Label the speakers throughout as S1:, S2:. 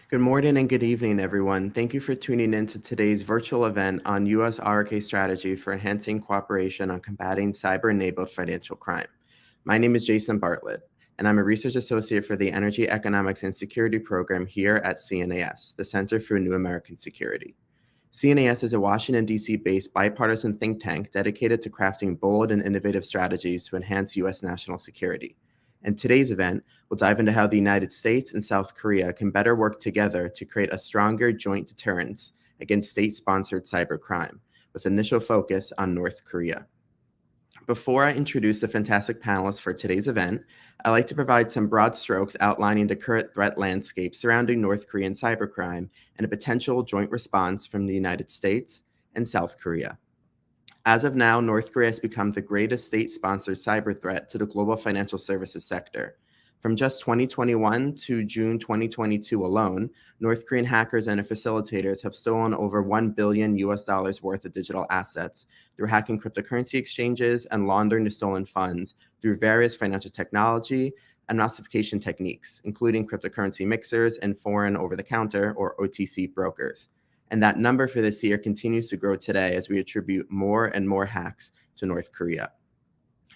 S1: Good morning and good evening, everyone. Thank you for tuning in to today's virtual event on U.S. ROK Strategy for enhancing cooperation on combating cyber-enabled financial crime. My name is Jason Bartlett, and I'm a research associate for the Energy, Economics, and Security program here at CNAS, the Center for New American Security. CNAS is a Washington, D.C.-based bipartisan think tank dedicated to crafting bold and innovative strategies to enhance U.S. national security. In today's event, we'll dive into how the United States and South Korea can better work together to create a stronger joint deterrence against state-sponsored cybercrime, with initial focus on North Korea. Before I introduce the fantastic panelists for today's event, I'd like to provide some broad strokes outlining the current threat landscape surrounding North Korean cybercrime and a potential joint response from the United States and South Korea. As of now, North Korea has become the greatest state-sponsored cyber threat to the global financial services sector. From just 2021 to June 2022 alone, North Korean hackers and their facilitators have stolen over $1 billion worth of digital assets through hacking cryptocurrency exchanges and laundering the stolen funds through various financial technology and massification techniques, including cryptocurrency mixers and foreign over-the-counter or OTC brokers. And that number for this year continues to grow today as we attribute more and more hacks to North Korea.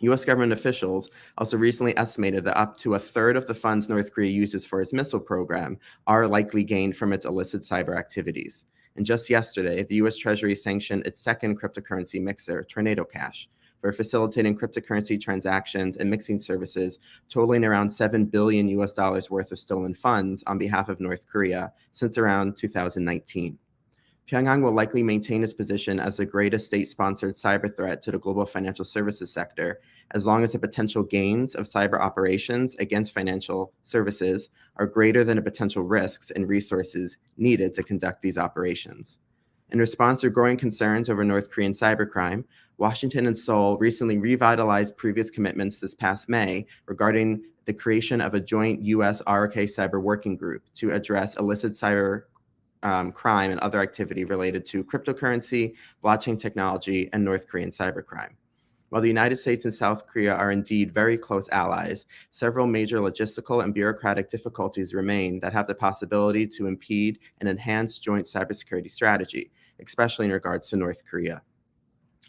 S1: U.S. government officials also recently estimated that up to a third of the funds North Korea uses for its missile program are likely gained from its illicit cyber activities. And just yesterday, the U.S. Treasury sanctioned its second cryptocurrency mixer, Tornado Cash, for facilitating cryptocurrency transactions and mixing services totaling around $7 billion worth of stolen funds on behalf of North Korea since around 2019. Pyongyang will likely maintain its position as the greatest state-sponsored cyber threat to the global financial services sector, as long as the potential gains of cyber operations against financial services are greater than the potential risks and resources needed to conduct these operations. In response to growing concerns over North Korean cybercrime, Washington and Seoul recently revitalized previous commitments this past May regarding the creation of a joint U.S. ROK cyber working group to address illicit cyber crime and other activity related to cryptocurrency, blockchain technology, and North Korean cybercrime. While the United States and South Korea are indeed very close allies, several major logistical and bureaucratic difficulties remain that have the possibility to impede an enhanced joint cybersecurity strategy, especially in regards to North Korea.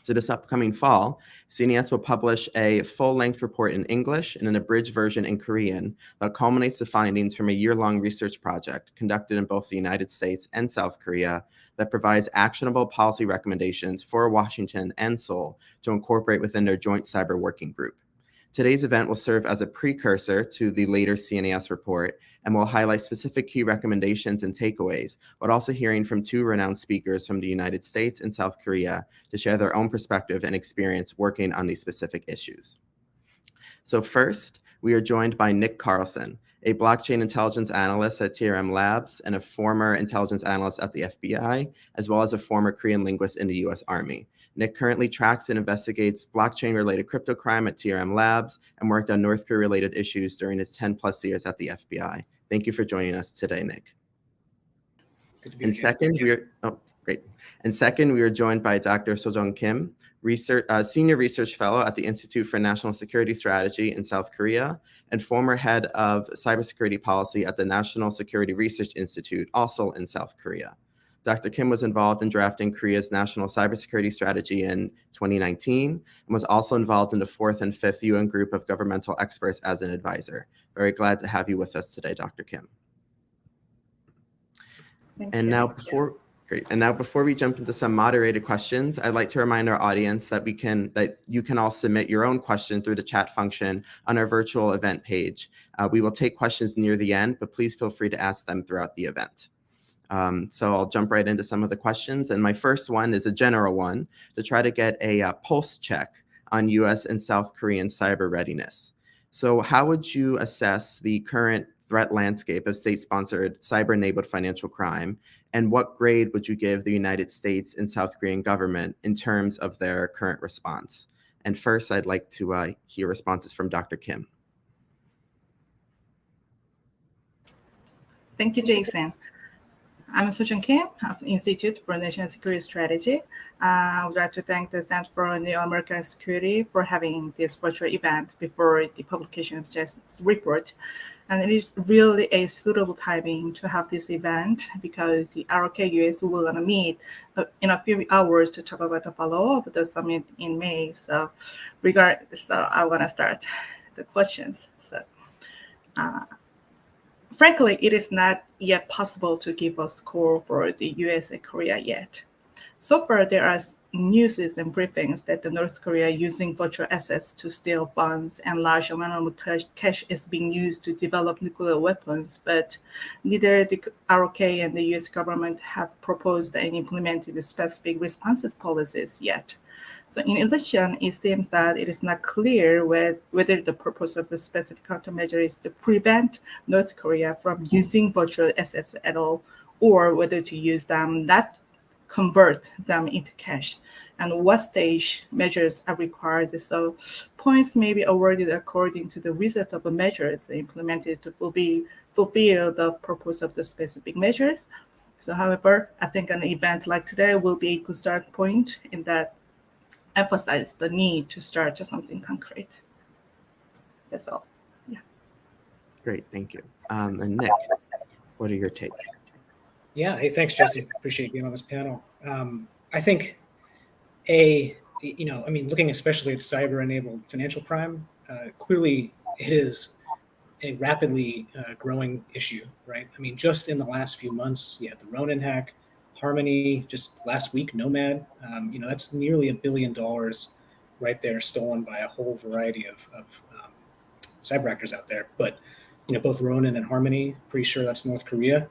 S1: So this upcoming fall, CNAS will publish a full-length report in English and an abridged version in Korean that culminates the findings from a year-long research project conducted in both the United States and South Korea that provides actionable policy recommendations for Washington and Seoul to incorporate within their joint cyber working group. Today's event will serve as a precursor to the later CNAS report and will highlight specific key recommendations and takeaways, but also hearing from two renowned speakers from the United States and South Korea to share their own perspective and experience working on these specific issues. So first, we are joined by Nick Carlson, a blockchain intelligence analyst at TRM Labs and a former intelligence analyst at the FBI, as well as a former Korean linguist in the U.S. Army. Nick currently tracks and investigates blockchain-related crypto crime at TRM Labs and worked on North Korea-related issues during his 10-plus years at the FBI. Thank you for joining us today, Nick. And second, we are joined by Dr. Sojong Kim, Senior Research Fellow at the Institute for National Security Strategy in South Korea and former head of cybersecurity policy at the National Security Research Institute, also in South Korea. Dr. Kim was involved in drafting Korea's national cybersecurity strategy in 2019 and was also involved in the 4th and 5th UN group of governmental experts as an advisor. Very glad to have you with us today, Dr. Kim. Now before we jump into some moderated questions, I'd like to remind our audience that you can all submit your own question through the chat function on our virtual event page. We will take questions near the end, but please feel free to ask them throughout the event. So I'll jump right into some of the questions. And my first one is a general one to try to get a pulse check on U.S. and South Korean cyber readiness. So how would you assess the current threat landscape of state-sponsored cyber-enabled financial crime? And what grade would you give the United States and South Korean government in terms of their current response? And first, I'd like to hear responses from Dr. Kim.
S2: Thank you, Jason. I'm Sojun Kim of the Institute for National Security Strategy. I would like to thank the Center for New American Security for having this virtual event before the publication of this report. And it is really a suitable timing to have this event because the ROK US will gonna meet in a few hours to talk about the follow-up of the summit in May. So I wanna start the questions. Frankly, it is not yet possible to give a score for the US and Korea yet. So far, there are news and briefings that the North Korea using virtual assets to steal funds and large amount of cash is being used to develop nuclear weapons, but neither the ROK and the US government have proposed and implemented specific responses policies yet. So in addition, it seems that it is not clear whether the purpose of the specific countermeasure is to prevent North Korea from using virtual assets at all, or whether to use them, not convert them into cash, and what stage measures are required. So points may be awarded according to the result of the measures implemented to fulfill the purpose of the specific measures. So however, I think an event like today will be a good start point in that emphasize the need to start something concrete. That's all. Yeah.
S1: Great, thank you. And Nick, what are your takes?
S3: Yeah, hey, thanks, Jesse. Appreciate being on this panel. I think looking especially at cyber-enabled financial crime, clearly it is a rapidly growing issue, right? I mean, just in the last few months, you had the Ronin hack, Harmony, just last week, Nomad. That's nearly $1 billion right there, stolen by a whole variety of cyber actors out there. But both Ronin and Harmony, pretty sure that's North Korea.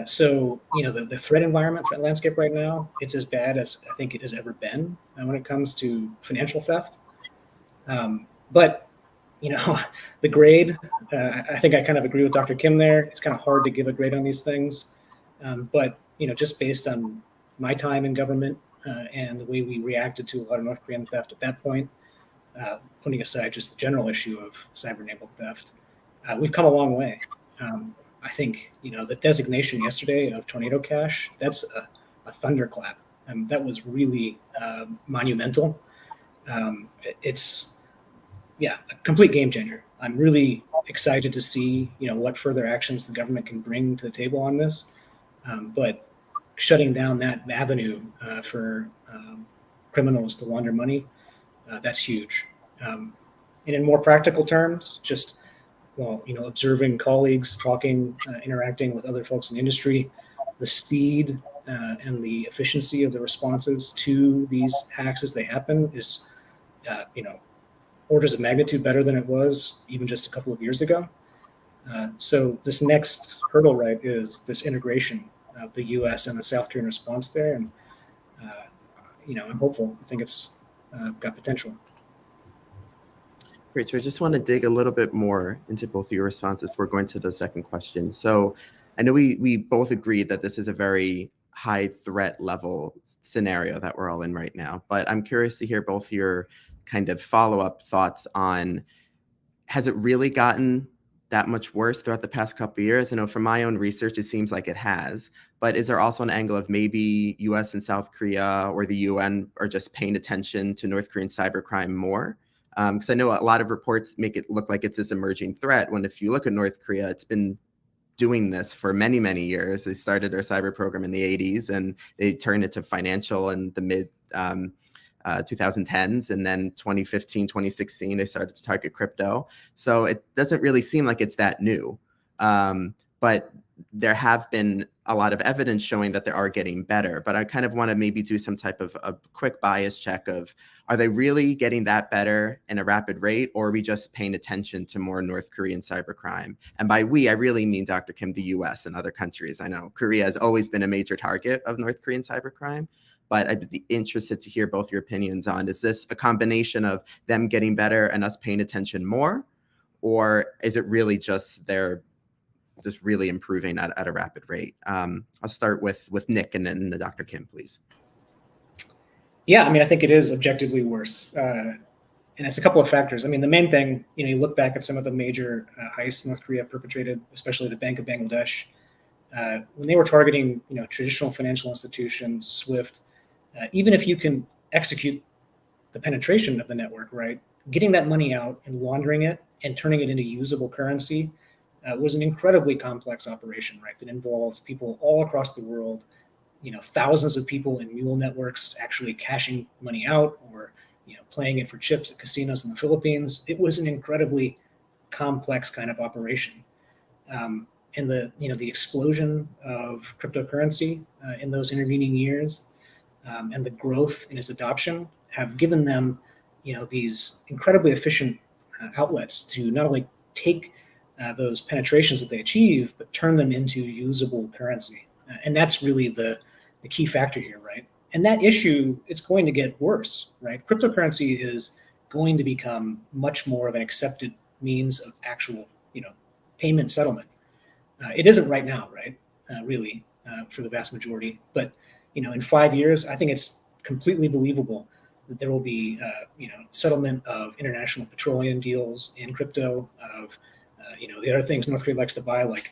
S3: So the threat environment, threat landscape right now, it's as bad as I think it has ever been when it comes to financial theft. But the grade, I think I kind of agree with Dr. Kim there. It's kind of hard to give a grade on these things. But just based on my time in government and the way we reacted to a lot of North Korean theft at that point, putting aside just the general issue of cyber-enabled theft, we've come a long way. I think, the designation yesterday of Tornado Cash, that's a thunderclap. That was really monumental. It's a complete game changer. I'm really excited to see, what further actions the government can bring to the table on this. But shutting down that avenue for criminals to launder money, that's huge. And in more practical terms, just observing colleagues, talking, interacting with other folks in the industry, the speed and the efficiency of the responses to these hacks as they happen is, orders of magnitude better than it was even just a couple of years ago. So this next hurdle, right, is this integration of the U.S. and the South Korean response there. And, I'm hopeful. I think it's got potential.
S1: Great. So I just want to dig a little bit more into both of your responses before going to the second question. So I know we both agreed that this is a very high threat level scenario that we're all in right now, but I'm curious to hear both your kind of follow-up thoughts on, has it really gotten that much worse throughout the past couple of years? I know from my own research, it seems like it has, but is there also an angle of maybe US and South Korea or the UN are just paying attention to North Korean cybercrime more? Because I know a lot of reports make it look like it's this emerging threat, when if you look at North Korea, it's been doing this for many, many years. They started their cyber program in the 80s and they turned it to financial in the mid 2010s, and then 2015, 2016, they started to target crypto. So it doesn't really seem like it's that new. But there have been a lot of evidence showing that they are getting better. But I kind of want to maybe do some type of a quick bias check of, are they really getting that better in a rapid rate, or are we just paying attention to more North Korean cybercrime? And by we, I really mean, Dr. Kim, the US and other countries. I know Korea has always been a major target of North Korean cybercrime, but I'd be interested to hear both your opinions on, is this a combination of them getting better and us paying attention more? Or is it really just they're just really improving at a rapid rate? I'll start with Nick and then Dr. Kim, please.
S3: Yeah, I mean, I think it is objectively worse. And it's a couple of factors. I mean, the main thing, you look back at some of the major heists North Korea perpetrated, especially the Bank of Bangladesh. when they were targeting, traditional financial institutions, SWIFT, even if you can execute the penetration of the network, right, getting that money out and laundering it and turning it into usable currency was an incredibly complex operation, right, that involved people all across the world, thousands of people in mule networks actually cashing money out or, playing it for chips at casinos in the Philippines. It was an incredibly complex kind of operation. And the explosion of cryptocurrency in those intervening years and the growth in its adoption have given them, these incredibly efficient outlets to not only take those penetrations that they achieve, but turn them into usable currency. And that's really the key factor here, right? And that issue, it's going to get worse, right? Cryptocurrency is going to become much more of an accepted means of actual, payment settlement. It isn't right now, right? Really, for the vast majority. But, in 5 years, I think it's completely believable that there will be, settlement of international petroleum deals in crypto, of, the other things North Korea likes to buy, like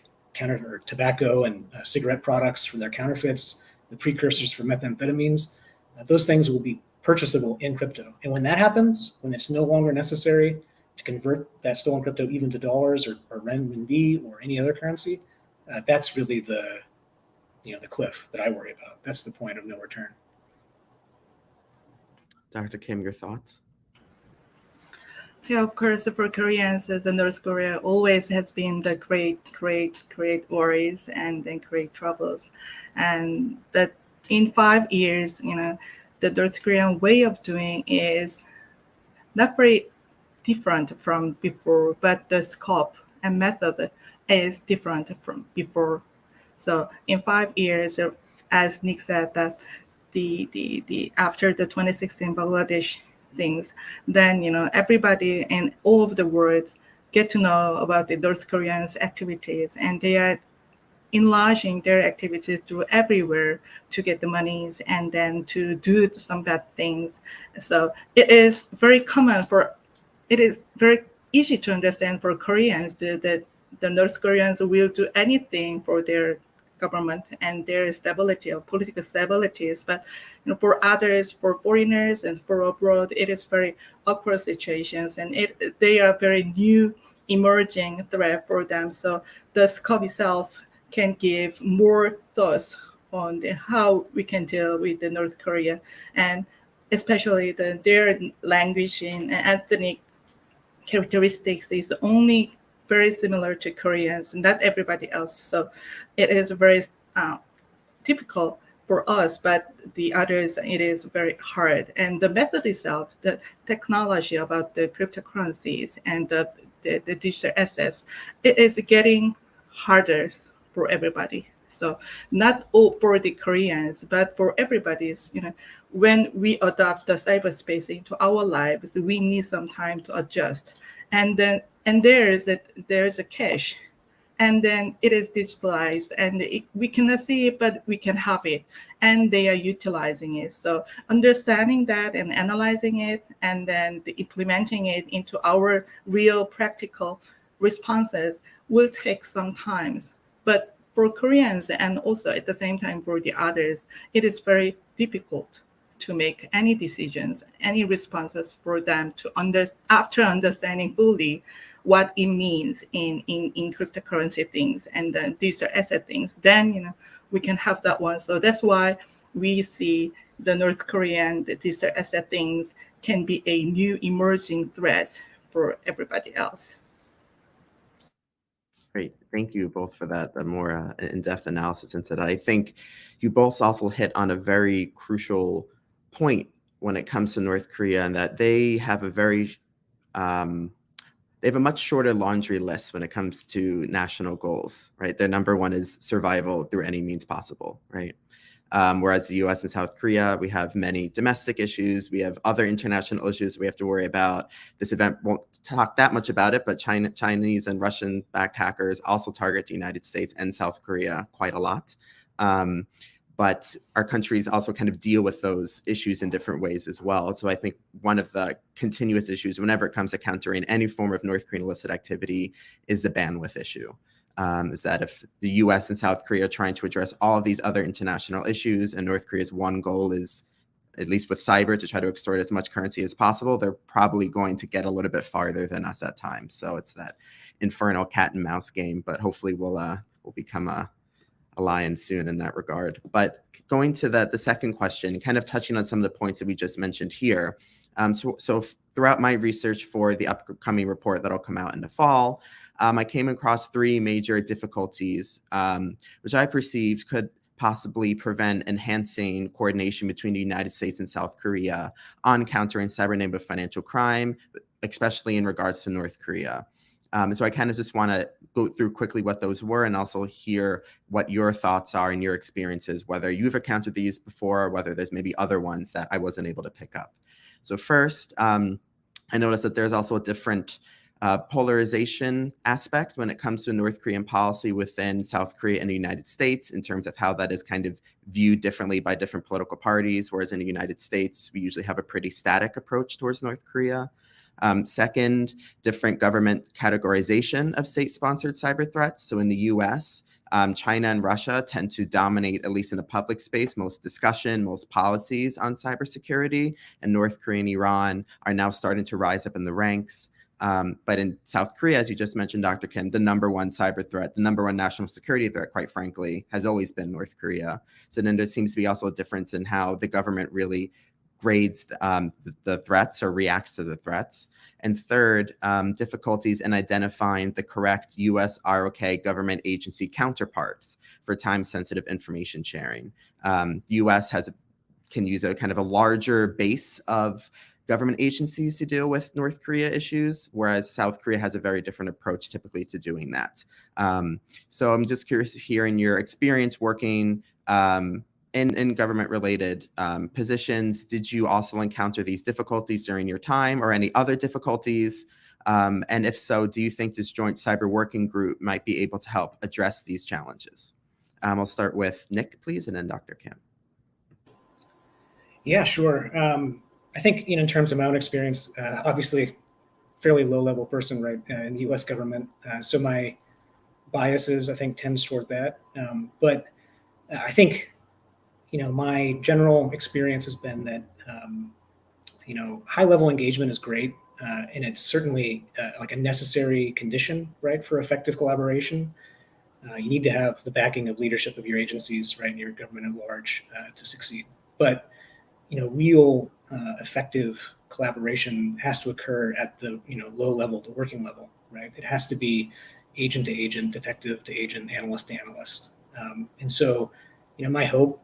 S3: tobacco and cigarette products for their counterfeits, the precursors for methamphetamines. Those things will be purchasable in crypto. And when that happens, when it's no longer necessary to convert that stolen crypto even to dollars or renminbi or any other currency, that's really the cliff that I worry about. That's the point of no return.
S1: Dr. Kim, your thoughts?
S2: Yeah, of course, for Koreans, the North Korea always has been the great worries and then great troubles. And that in 5 years, the North Korean way of doing is not very different from before, but the scope and method is different from before. So in 5 years, as Nick said, that the after the 2016 Bangladesh things, then everybody in all over the world get to know about the North Koreans' activities, and they are enlarging their activities through everywhere to get the monies and then to do some bad things. So it is very easy to understand for Koreans that the North Koreans will do anything for their government and their stability or political stabilities. But for others, for foreigners and for abroad, it is very awkward situations, and they are very new emerging threat for them. So the scope itself can give more thoughts on how we can deal with the North Korea, and especially their language and ethnic characteristics is only very similar to Koreans, not everybody else. So it is very typical for us, but the others, it is very hard. And the method itself, the technology about the cryptocurrencies and the digital assets, it is getting harder for everybody. So not all for the Koreans, but for everybody's, when we adopt the cyberspace into our lives, we need some time to adjust. And there is a cache, and then it is digitalized, and we cannot see it, but we can have it, and they are utilizing it. So understanding that and analyzing it, and then implementing it into our real practical responses will take some time. But for Koreans, and also at the same time for the others, it is very difficult to make any decisions, any responses for them to after understanding fully what it means in cryptocurrency things and then digital asset things. Then we can have that one. So that's why we see the North Korean digital asset things can be a new emerging threat for everybody else.
S1: Great. Thank you both for that, the more in-depth analysis into that. I think you both also hit on a very crucial point when it comes to North Korea, and that they have a much shorter laundry list when it comes to national goals, right? Their number one is survival through any means possible, right? Whereas the U.S. and South Korea, we have many domestic issues. We have other international issues we have to worry about. This event won't talk that much about it, but Chinese and Russian-backed hackers also target the United States and South Korea quite a lot. But our countries also kind of deal with those issues in different ways as well. So I think one of the continuous issues whenever it comes to countering any form of North Korean illicit activity is the bandwidth issue. is that if the U.S. and South Korea are trying to address all of these other international issues, and North Korea's one goal is, at least with cyber, to try to extort as much currency as possible, they're probably going to get a little bit farther than us at times. So it's that infernal cat and mouse game, but hopefully we'll become a lion soon in that regard. But going to the second question, kind of touching on some of the points that we just mentioned here. So throughout my research for the upcoming report that'll come out in the fall, I came across three major difficulties, which I perceived could possibly prevent enhancing coordination between the United States and South Korea on countering cyber-enabled financial crime, especially in regards to North Korea. So I kind of just want to go through quickly what those were and also hear what your thoughts are and your experiences, whether you've encountered these before or whether there's maybe other ones that I wasn't able to pick up. So first, I noticed that there's also a different polarization aspect when it comes to North Korean policy within South Korea and the United States in terms of how that is kind of viewed differently by different political parties, whereas in the United States, we usually have a pretty static approach towards North Korea. Second, different government categorization of state-sponsored cyber threats. So in the US, China and Russia tend to dominate, at least in the public space, most discussion, most policies on cybersecurity, and North Korea and Iran are now starting to rise up in the ranks. But in South Korea, as you just mentioned, Dr. Kim, the number one cyber threat, the number one national security threat, quite frankly, has always been North Korea. So then there seems to be also a difference in how the government really grades the threats or reacts to the threats. And third, difficulties in identifying the correct U.S. ROK government agency counterparts for time-sensitive information sharing. The U.S. can use a kind of a larger base of government agencies to deal with North Korea issues, whereas South Korea has a very different approach typically to doing that. So I'm just curious to hear in your experience working in government-related positions, did you also encounter these difficulties during your time or any other difficulties? And if so, do you think this joint cyber working group might be able to help address these challenges? I'll start with Nick, please, and then Dr. Kim.
S3: Yeah, sure. I think in terms of my own experience, obviously fairly low-level person, right, in the U.S. government. So my biases, I think, tend toward that. But I think, my general experience has been that, high-level engagement is great, and it's certainly like a necessary condition, right, for effective collaboration. You need to have the backing of leadership of your agencies, right, and your government at large to succeed. But, real effective collaboration has to occur at the, low level, the working level, right? It has to be agent to agent, detective to agent, analyst to analyst. And so, my hope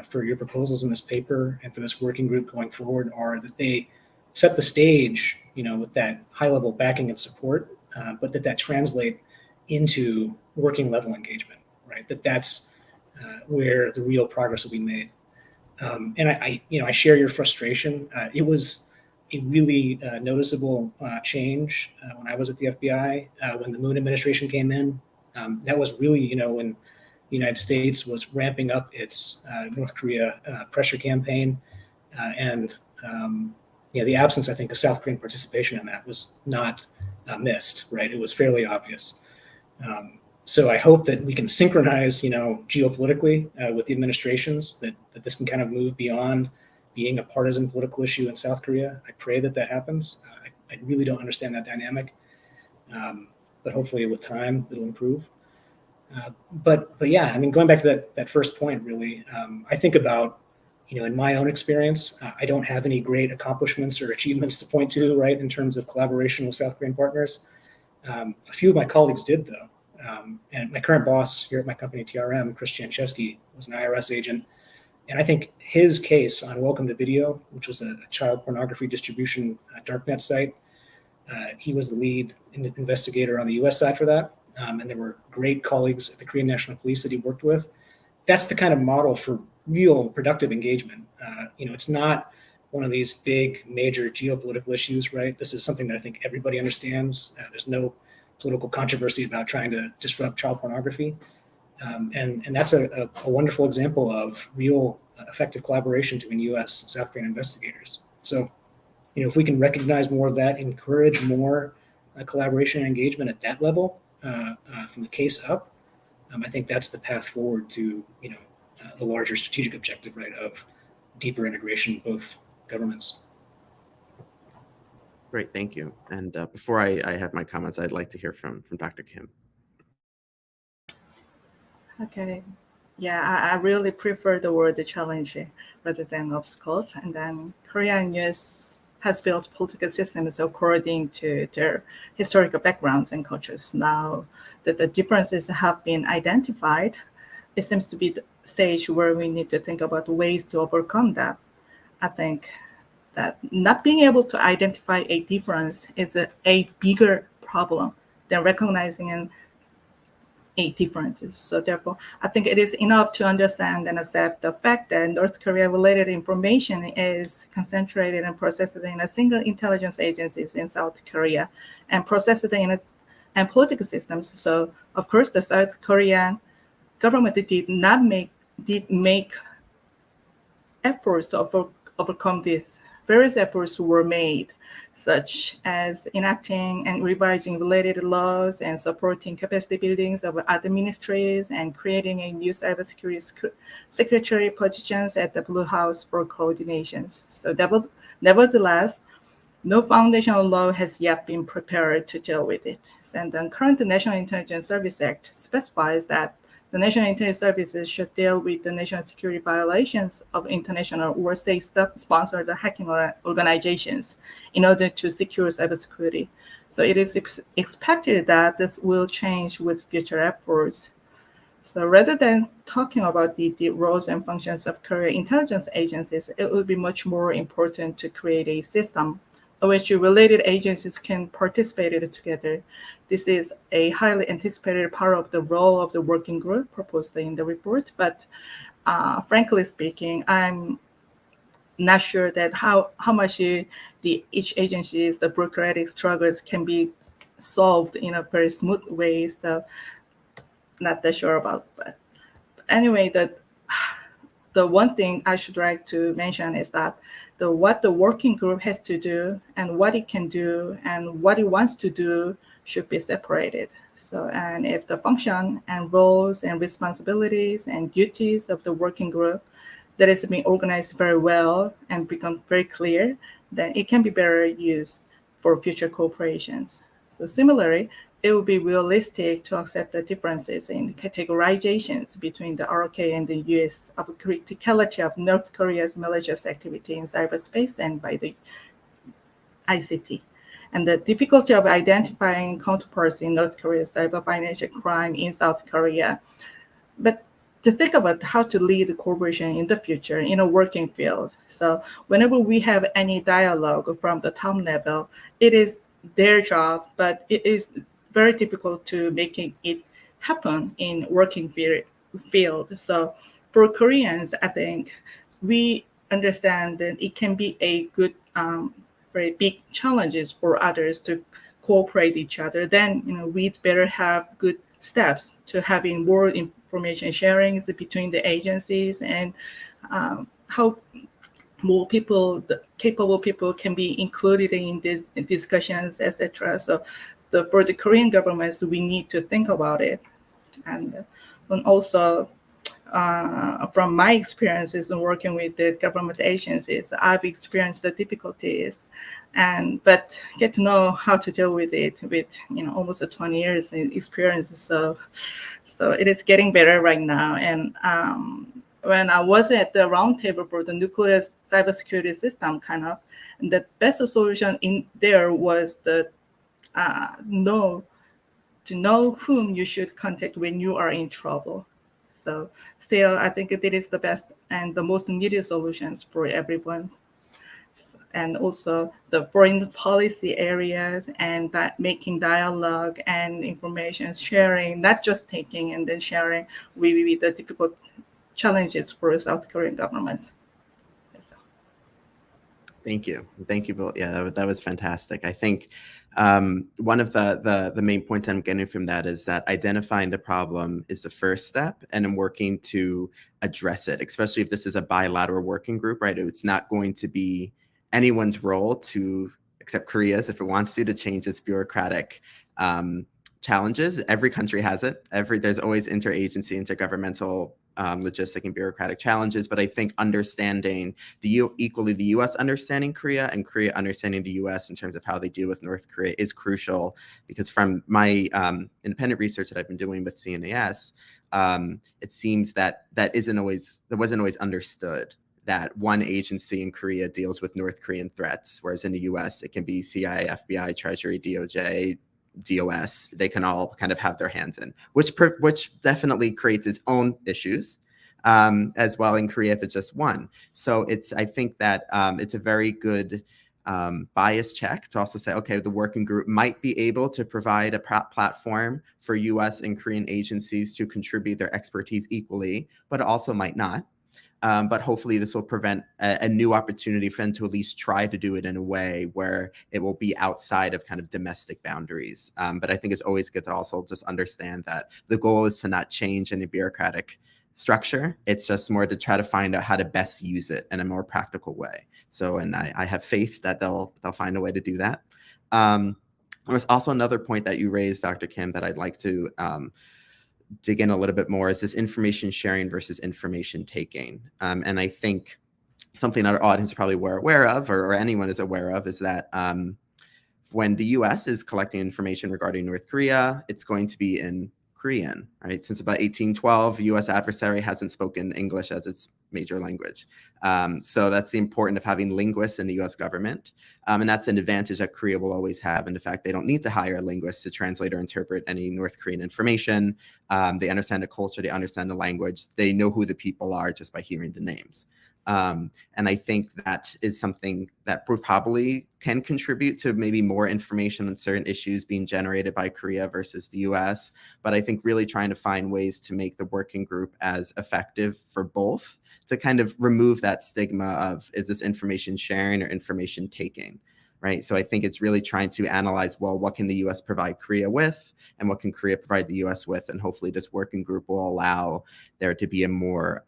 S3: for your proposals in this paper and for this working group going forward are that they set the stage, with that high level backing and support, but that translate into working level engagement, right? That's where the real progress will be made. And I share your frustration. It was a really noticeable change when I was at the FBI, when the Moon administration came in. That was really, when the United States was ramping up its North Korea pressure campaign. And the absence, I think, of South Korean participation in that was not missed, right? It was fairly obvious. So I hope that we can synchronize, geopolitically with the administrations, that this can kind of move beyond being a partisan political issue in South Korea. I pray that happens. I really don't understand that dynamic, but hopefully with time it'll improve. But yeah, going back to that first point, really, I think about, in my own experience, I don't have any great accomplishments or achievements to point to, right, in terms of collaboration with South Korean partners. A few of my colleagues did, though. And my current boss here at my company, TRM, Chris Jancheski, was an IRS agent. And I think his case on Welcome to Video, which was a child pornography distribution darknet site, he was the lead investigator on the U.S. side for that. And there were great colleagues at the Korean National Police that he worked with. That's the kind of model for real productive engagement. It's not one of these big, major geopolitical issues, right? This is something that I think everybody understands. There's no political controversy about trying to disrupt child pornography. And that's a wonderful example of real effective collaboration between U.S. and South Korean investigators. So, if we can recognize more of that, encourage more collaboration and engagement at that level from the case up, I think that's the path forward to the larger strategic objective, right, of deeper integration of both governments.
S1: Great, thank you. And before I have my comments, I'd like to hear from Dr. Kim.
S2: Okay. Yeah, I really prefer the word challenge rather than obstacles. And then Korea and US has built political systems according to their historical backgrounds and cultures. Now that the differences have been identified, it seems to be the stage where we need to think about ways to overcome that. I think that not being able to identify a difference is a bigger problem than recognizing and differences. So therefore, I think it is enough to understand and accept the fact that North Korea-related information is concentrated and processed in a single intelligence agencies in South Korea and processed in and political systems. So of course, the South Korean government did make efforts to overcome this. Various efforts were made, such as enacting and revising related laws and supporting capacity buildings of other ministries and creating a new cybersecurity secretary positions at the Blue House for coordinations. So nevertheless, no foundational law has yet been prepared to deal with it. And the current National Intelligence Service Act specifies that the National Intelligence Services should deal with the national security violations of international or state-sponsored hacking organizations in order to secure cybersecurity. So it is expected that this will change with future efforts. So rather than talking about the roles and functions of Korean intelligence agencies, it would be much more important to create a system in which related agencies can participate together. This is a highly anticipated part of the role of the working group proposed in the report, but frankly speaking, I'm not sure that how much each agency's the bureaucratic struggles can be solved in a very smooth way. So not that sure about, but anyway, the one thing I should like to mention is that what the working group has to do and what it can do and what it wants to do should be separated. So, and if the function and roles and responsibilities and duties of the working group that is being organized very well and become very clear, then it can be better used for future cooperations. So similarly, it would be realistic to accept the differences in categorizations between the ROK and the US of criticality of North Korea's malicious activity in cyberspace and by the ICT, and the difficulty of identifying counterparts in North Korea's cyber financial crime in South Korea. But to think about how to lead the cooperation in the future in a working field. So whenever we have any dialogue from the top level, it is their job, but it is very difficult to making it happen in working field. So for Koreans, I think we understand that it can be a good, very big challenges for others to cooperate each other. Then we'd better have good steps to having more information sharing between the agencies and how more people, the capable people, can be included in these discussions, etc. So for the Korean governments, we need to think about it. And also, from my experiences in working with the government agencies, I've experienced the difficulties, but get to know how to deal with it with almost 20 years in experience. So it is getting better right now. And when I was at the roundtable for the nuclear cybersecurity system, and the best solution in there was to know whom you should contact when you are in trouble. So still, I think it is the best and the most needed solutions for everyone. And also the foreign policy areas and that making dialogue and information sharing, not just taking and then sharing, will be the difficult challenges for South Korean governments.
S1: Thank you both. Yeah, that was fantastic. I think one of the main points I'm getting from that is that identifying the problem is the first step, and then working to address it, especially if this is a bilateral working group, right? It's not going to be anyone's role except Korea's, if it wants to change its bureaucratic challenges. Every country has it. There's always interagency, intergovernmental, logistic and bureaucratic challenges. But I think understanding equally the U.S. understanding Korea and Korea understanding the U.S. in terms of how they deal with North Korea is crucial, because from my independent research that I've been doing with CNAS, it seems that wasn't always understood, that one agency in Korea deals with North Korean threats, whereas in the U.S. it can be CIA, FBI, Treasury, DOJ, DOS. They can all kind of have their hands in, which definitely creates its own issues, as well in Korea if it's just one. So I think that it's a very good bias check to also say, okay, the working group might be able to provide a platform for U.S. and Korean agencies to contribute their expertise equally, but it also might not. But hopefully this will prevent a new opportunity for them to at least try to do it in a way where it will be outside of kind of domestic boundaries. But I think it's always good to also just understand that the goal is to not change any bureaucratic structure. It's just more to try to find out how to best use it in a more practical way. So, and I have faith that they'll find a way to do that. There's also another point that you raised, Dr. Kim, that I'd like to dig in a little bit more, is this information sharing versus information taking. And I think something that our audience is probably aware of, or anyone is aware of, is that when the US is collecting information regarding North Korea, it's going to be in Korean, right? Since about 1812, US adversary hasn't spoken English as its major language. So that's the importance of having linguists in the US government. And that's an advantage that Korea will always have. And in fact, they don't need to hire linguists to translate or interpret any North Korean information. They understand the culture, they understand the language, they know who the people are just by hearing the names. And I think that is something that probably can contribute to maybe more information on certain issues being generated by Korea versus the US. But I think really trying to find ways to make the working group as effective for both, to kind of remove that stigma of, is this information sharing or information taking, right? So I think it's really trying to analyze, well, what can the US provide Korea with, and what can Korea provide the US with? And hopefully this working group will allow there to be a more,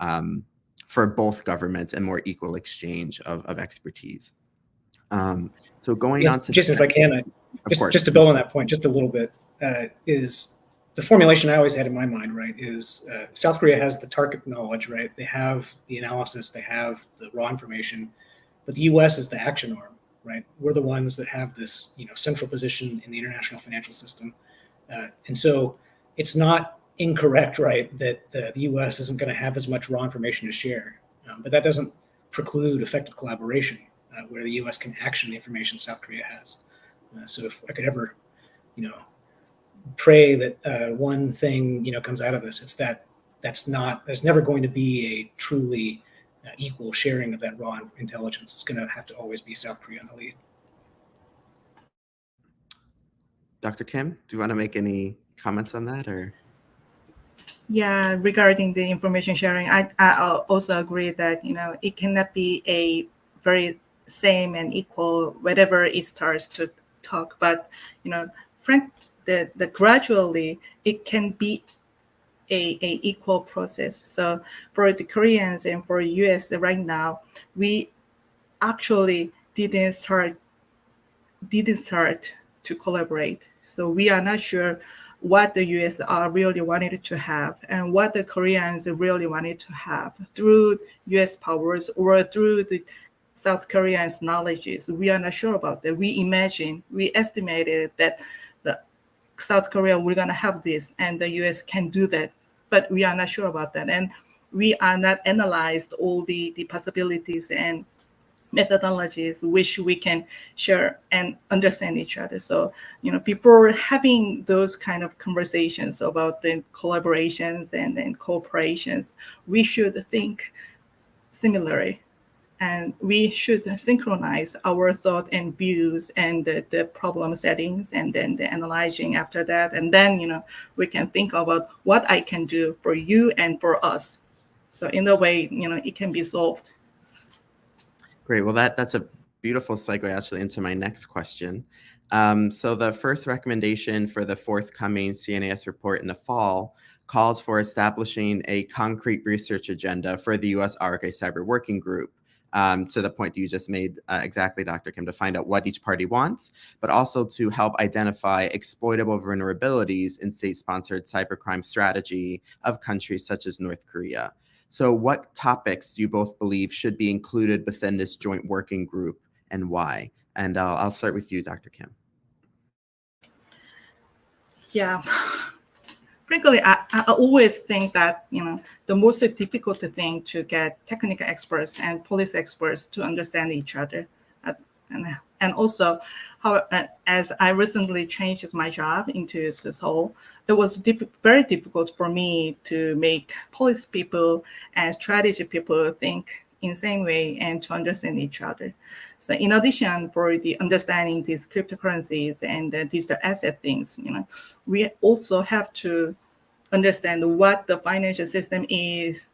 S1: for both governments, and more equal exchange of expertise. So going on to
S3: Jason, if I can, just to build on that point just a little bit, is the formulation I always had in my mind, right, is South Korea has the target knowledge, right? They have the analysis, they have the raw information, but the U.S. is the action arm, right? We're the ones that have this, central position in the international financial system, and so it's not incorrect, right, that the U.S. isn't going to have as much raw information to share, but that doesn't preclude effective collaboration where the U.S. can action the information South Korea has. So if I could ever, pray that one thing comes out of this, it's that there's never going to be a truly equal sharing of that raw intelligence. It's going to have to always be South Korea in the lead.
S1: Dr. Kim, do you want to make any comments on that, or?
S2: Yeah, regarding the information sharing, I also agree that it cannot be a very same and equal whenever it starts to talk, but the gradually it can be a equal process. So for the Koreans and for US right now, we actually didn't start to collaborate. So we are not sure what the US really wanted to have and what the Koreans really wanted to have through US powers or through the South Koreans' knowledges. We are not sure about that. We estimated that the South Korea, we're going to have this and the US can do that, but we are not sure about that. And we are not analyzed all the possibilities and methodologies which we can share and understand each other. So, before having those kind of conversations about the collaborations and cooperations, we should think similarly. And we should synchronize our thought and views and the problem settings, and then the analyzing after that. And then, we can think about what I can do for you and for us. So in a way, it can be solved.
S1: Great. Well, that's a beautiful segue actually into my next question. So the first recommendation for the forthcoming CNAS report in the fall calls for establishing a concrete research agenda for the U.S. ROK Cyber Working Group to the point that you just made exactly, Dr. Kim, to find out what each party wants, but also to help identify exploitable vulnerabilities in state-sponsored cybercrime strategy of countries such as North Korea. So what topics do you both believe should be included within this joint working group, and why? And I'll start with you, Dr. Kim.
S2: Yeah. Frankly, I always think that, the most difficult thing to get technical experts and police experts to understand each other. And also, as I recently changed my job into this whole, it was very difficult for me to make police people and strategy people think in the same way and to understand each other. So in addition, for the understanding these cryptocurrencies and the digital asset things, we also have to understand what the financial system is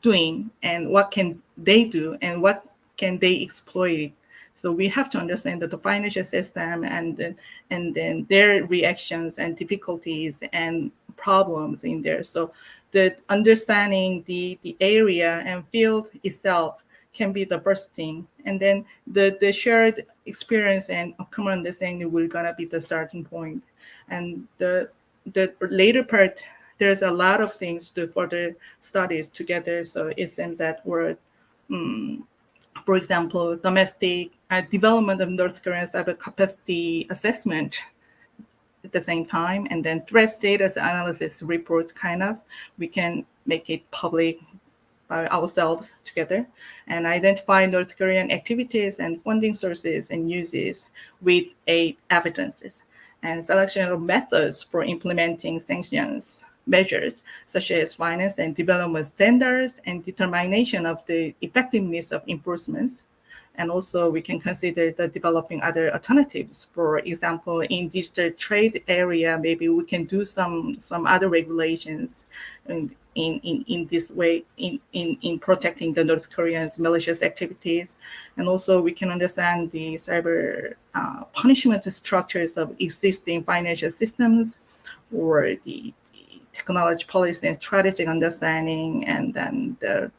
S2: doing and what can they do and what can they exploit. So we have to understand that the financial system and then their reactions and difficulties and problems in there. So the understanding the area and field itself can be the first thing. And then the shared experience and common understanding will gonna be the starting point. And the later part, there's a lot of things to further studies together. So isn't that word, for example, domestic development of North Korean cyber capacity assessment at the same time, and then threat status analysis report we can make it public by ourselves together and identify North Korean activities and funding sources and uses with evidences and selection of methods for implementing sanctions measures such as finance and development standards and determination of the effectiveness of enforcements. And also we can consider the developing other alternatives. For example, in digital trade area, maybe we can do some other regulations in this way in protecting the North Koreans' malicious activities. And also we can understand the cyber punishment structures of existing financial systems or the technology policy and strategic understanding, and then the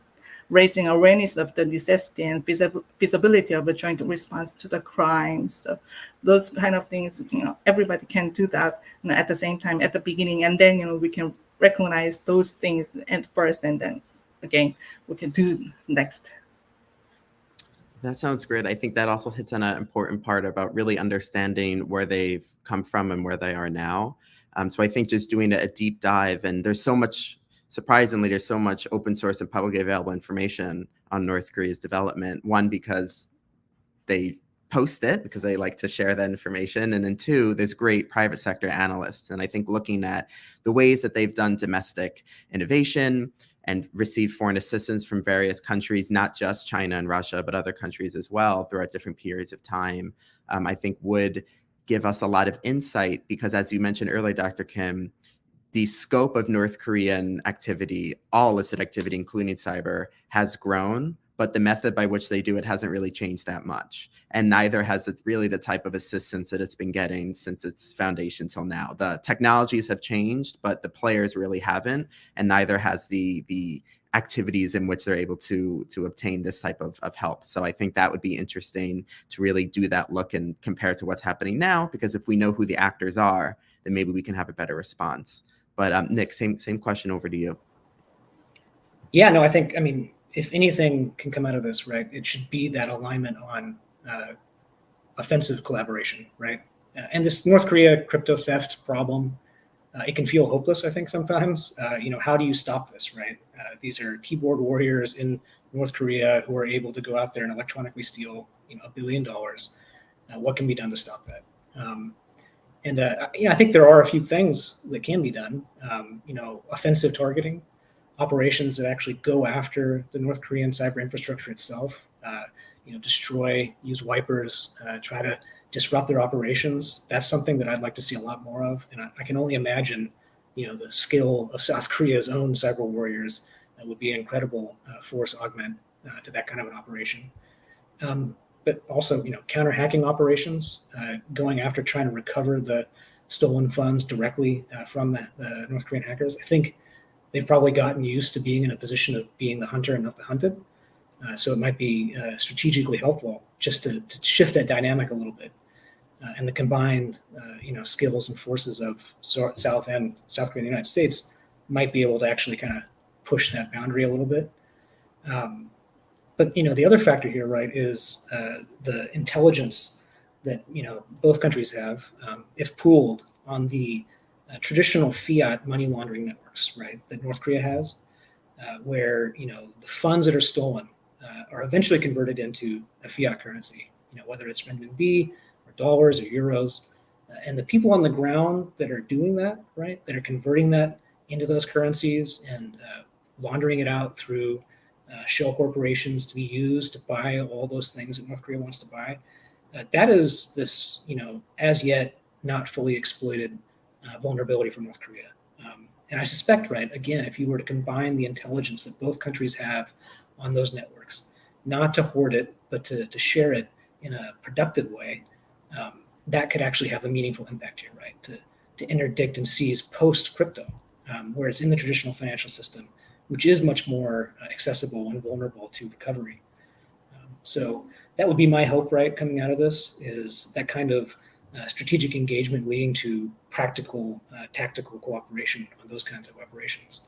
S2: raising awareness of the necessity and feasibility of a joint response to the crimes. So those kind of things, everybody can do that at the same time at the beginning, and then we can recognize those things at first, and then again we can do next.
S1: That sounds great. I think that also hits on an important part about really understanding where they've come from and where they are now. So I think just doing a deep dive, and there's so much, surprisingly, there's so much open source and publicly available information on North Korea's development. One, because they post it, because they like to share that information. And then two, there's great private sector analysts. And I think looking at the ways that they've done domestic innovation and received foreign assistance from various countries, not just China and Russia, but other countries as well throughout different periods of time, I think would give us a lot of insight, because as you mentioned earlier, Dr. Kim, the scope of North Korean activity, all illicit activity, including cyber, has grown, but the method by which they do it hasn't really changed that much. And neither has it really the type of assistance that it's been getting since its foundation till now. The technologies have changed, but the players really haven't, and neither has the activities in which they're able to obtain this type of help. So I think that would be interesting to really do that look and compare to what's happening now, because if we know who the actors are, then maybe we can have a better response. But Nick, same question over to you.
S3: Yeah, no, I think, if anything can come out of this, right, it should be that alignment on offensive collaboration, right? And this North Korea crypto theft problem, it can feel hopeless, I think, sometimes. How do you stop this, right? These are keyboard warriors in North Korea who are able to go out there and electronically steal, $1 billion. What can be done to stop that? I think there are a few things that can be done. Offensive targeting, operations that actually go after the North Korean cyber infrastructure itself, destroy, use wipers, try to disrupt their operations. That's something that I'd like to see a lot more of. And I can only imagine, the skill of South Korea's own cyber warriors would be an incredible force augment to that kind of an operation. But also, counter hacking operations, going after trying to recover the stolen funds directly from the North Korean hackers. I think they've probably gotten used to being in a position of being the hunter and not the hunted. So it might be strategically helpful just to shift that dynamic a little bit. And the combined, skills and forces of South and South Korea and the United States might be able to actually kind of push that boundary a little bit. But the other factor here, right, is the intelligence that both countries have, if pooled on the traditional fiat money laundering networks, right, that North Korea has, where the funds that are stolen are eventually converted into a fiat currency, whether it's renminbi or dollars or euros, and the people on the ground that are doing that, right, that are converting that into those currencies and laundering it out through shell corporations to be used to buy all those things that North Korea wants to buy. That is this, as yet not fully exploited vulnerability for North Korea. And I suspect, right, again, if you were to combine the intelligence that both countries have on those networks, not to hoard it, but to share it in a productive way, that could actually have a meaningful impact here, right? To interdict and seize post-crypto, where it's in the traditional financial system, which is much more accessible and vulnerable to recovery. So that would be my hope, right, coming out of this, is that kind of strategic engagement leading to practical, tactical cooperation on those kinds of operations.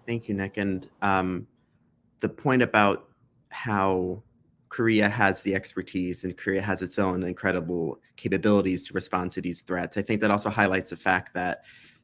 S1: Thank you, Nick. And the point about how Korea has the expertise and Korea has its own incredible capabilities to respond to these threats, I think that also highlights the fact that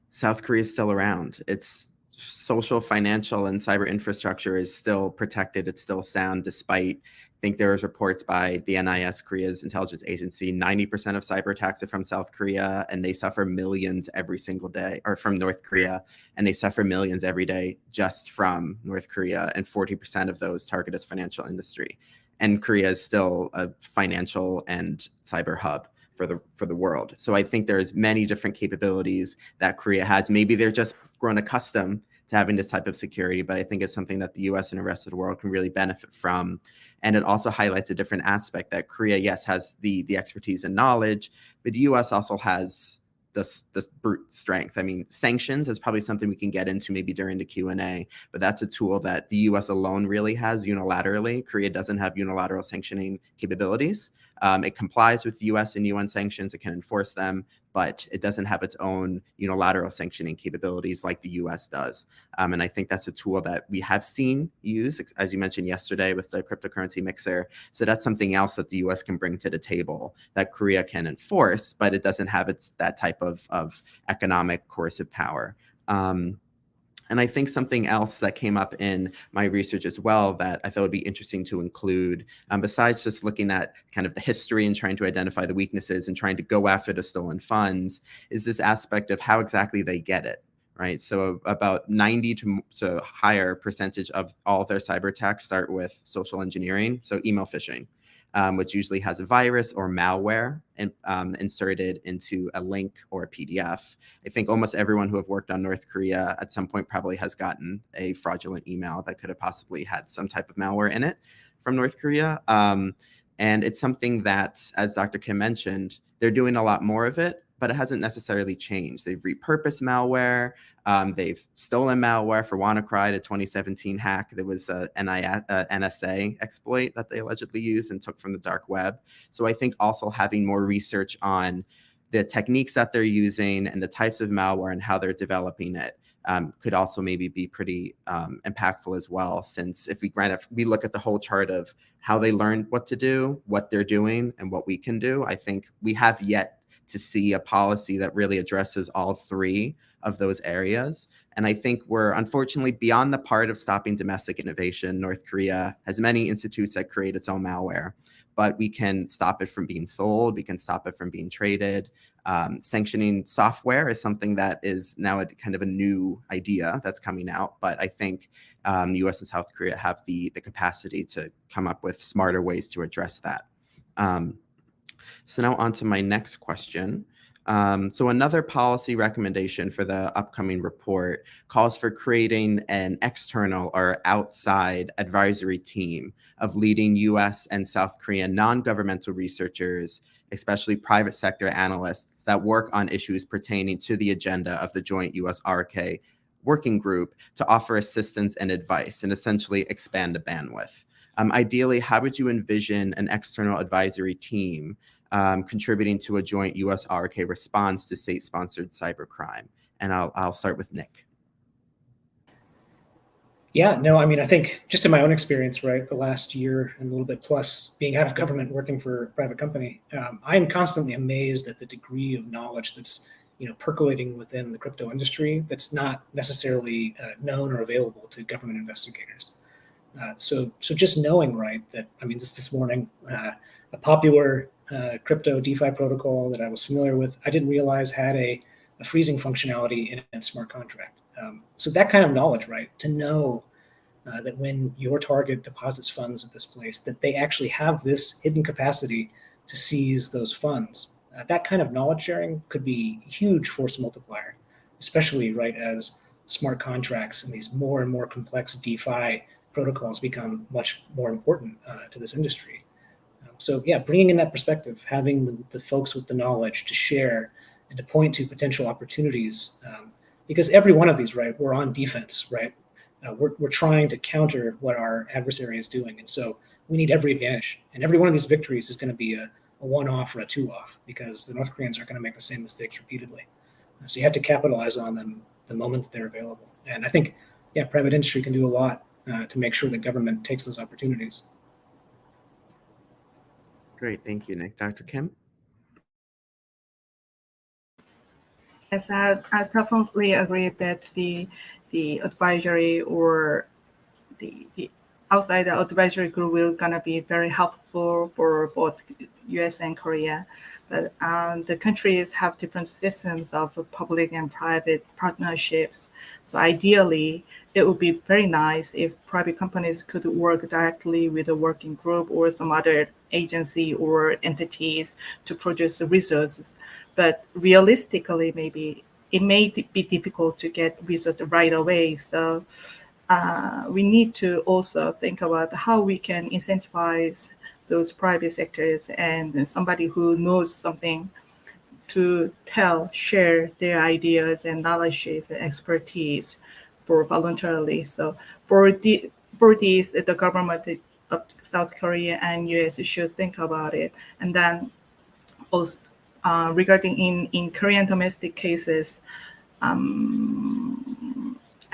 S1: South Korea is still around. Its social, financial, and cyber infrastructure is still protected. It's still sound, despite, I think there was reports by the NIS, Korea's intelligence agency, 90% of cyber attacks are from South Korea, and they suffer millions every single day, or from North Korea, and they suffer millions every day just from North Korea, and 40% of those target its financial industry. And Korea is still a financial and cyber hub for the world. So I think there's many different capabilities that Korea has. Maybe they're just grown accustomed to having this type of security, but I think it's something that the US and the rest of the world can really benefit from. And it also highlights a different aspect that Korea, yes, has the expertise and knowledge, but the US also has this brute strength. I mean, sanctions is probably something we can get into maybe during the Q&A, but that's a tool that the US alone really has unilaterally. Korea doesn't have unilateral sanctioning capabilities. It complies with US and UN sanctions. It can enforce them, but it doesn't have its own unilateral sanctioning capabilities like the US does. And I think that's a tool that we have seen used, as you mentioned yesterday, with the cryptocurrency mixer. So that's something else that the US can bring to the table that Korea can enforce, but it doesn't have that type of economic coercive power. And I think something else that came up in my research as well that I thought would be interesting to include, besides just looking at kind of the history and trying to identify the weaknesses and trying to go after the stolen funds, is this aspect of how exactly they get it, right? So about 90 to higher percentage of all of their cyber attacks start with social engineering, so email phishing. Which usually has a virus or malware inserted into a link or a PDF. I think almost everyone who have worked on North Korea at some point probably has gotten a fraudulent email that could have possibly had some type of malware in it from North Korea. And it's something that, as Dr. Kim mentioned, they're doing a lot more of it, but it hasn't necessarily changed. They've repurposed malware. They've stolen malware for WannaCry, the 2017 hack. There was a NSA exploit that they allegedly used and took from the dark web. So I think also having more research on the techniques that they're using and the types of malware and how they're developing it could also maybe be pretty impactful as well, since if we look at the whole chart of how they learned what to do, what they're doing, and what we can do, I think we have yet to see a policy that really addresses all three of those areas. And I think we're unfortunately beyond the part of stopping domestic innovation. North Korea has many institutes that create its own malware, but we can stop it from being sold. We can stop it from being traded. Sanctioning software is something that is now kind of a new idea that's coming out. But I think the US and South Korea have the capacity to come up with smarter ways to address that. So now on to my next question. So another policy recommendation for the upcoming report calls for creating an external or outside advisory team of leading US and South Korean non-governmental researchers, especially private sector analysts that work on issues pertaining to the agenda of the joint US ROK working group to offer assistance and advice and essentially expand the bandwidth. Ideally, how would you envision an external advisory team contributing to a joint U.S. ROK response to state-sponsored cybercrime? And I'll start with Nick.
S3: Yeah, no, I mean, I think just in my own experience, right, the last year and a little bit plus being out of government, working for a private company, I'm constantly amazed at the degree of knowledge that's, percolating within the crypto industry that's not necessarily known or available to government investigators. So just knowing, right, that, I mean, just this morning, a popular crypto DeFi protocol that I was familiar with, I didn't realize had a freezing functionality in its smart contract. So that kind of knowledge, right, to know that when your target deposits funds at this place, that they actually have this hidden capacity to seize those funds. That kind of knowledge sharing could be a huge force multiplier, especially right as smart contracts and these more and more complex DeFi protocols become much more important to this industry. So yeah, bringing in that perspective, having the folks with the knowledge to share and to point to potential opportunities, because every one of these, right, we're on defense, right? We're trying to counter what our adversary is doing. And so we need every advantage. And every one of these victories is going to be a one-off or a two-off because the North Koreans are going to make the same mistakes repeatedly. So you have to capitalize on them the moment that they're available. And I think, yeah, private industry can do a lot to make sure that government takes those opportunities.
S1: Great, thank you, Nick. Dr. Kim?
S2: Yes, I definitely agree that the advisory or the outside advisory group will gonna be very helpful for both U.S. and Korea. But the countries have different systems of public and private partnerships. So ideally, it would be very nice if private companies could work directly with a working group or some other agency or entities to produce the resources. But realistically, maybe it may be difficult to get results right away. So we need to also think about how we can incentivize those private sectors and somebody who knows something to share their ideas and knowledge and expertise for voluntarily. So for these, the government of South Korea and US should think about it. And then also regarding in Korean domestic cases, I